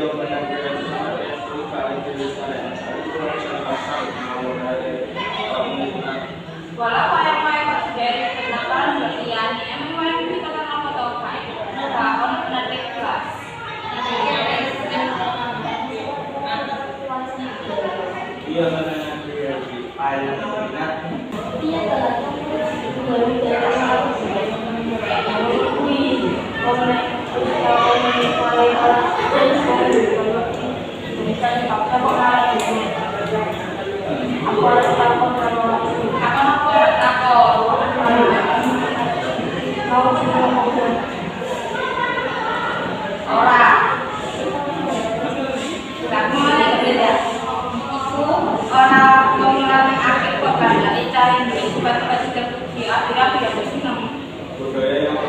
Wala kaya consider nakaroon ba yan? May wala dito ka lang ako daw kayo. Nakaon na take class. Iya mana yang ayah nak? Iya talaga. Budaya yang